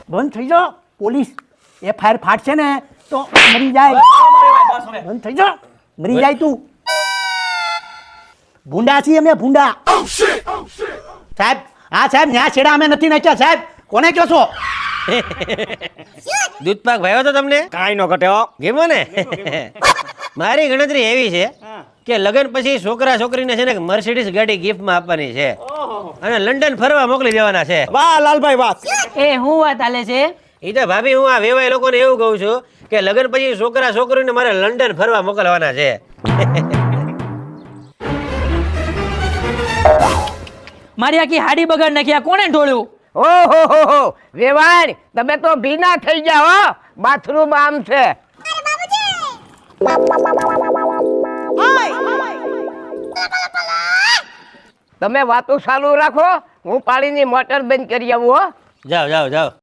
બંધ થઈ જાઓ પોલીસ FIR ફાટશે ને તો મરી જાય બંધ થઈ જાઓ મરી જાય તું ભૂંડા છીએ અમે ભૂંડા સાહેબ હા સાહેબ ન્યા છેડા અમે નથી નાખ્યા સાહેબ કોને કહો છો દૂધપાક ભાવ્યો તો તમને કાંઈ નો ઘટે હો ગેમો ને મારી ગણતરી એવી છે કે લગ્ન પછી છોકરા છોકરીને છે ને મર્સિડીઝ ગાડી ગિફ્ટમાં આપવાની છે અને લંડન ફરવા મોકલી દેવાના છે વાહ લાલભાઈ વાહ એ હું વાત હાલે છે એ તો ભાભી હું આ વેવાય લોકોને એવું કહું છું કે લગ્ન પછી છોકરા છોકરીને મારે લંડન ફરવા મોકલવાના છે મારી આખી હાડી બગાડ નાખી આ કોણે ઢોળ્યું ઓહો વેવાણ તમે તો ભીના થઈ જાઓ હો બાથરૂમ આમ છે તમે વાતો ચાલુ રાખો હું પાણીની મોટર બંધ કરી આવું હો જાઓ જાઓ જાઓ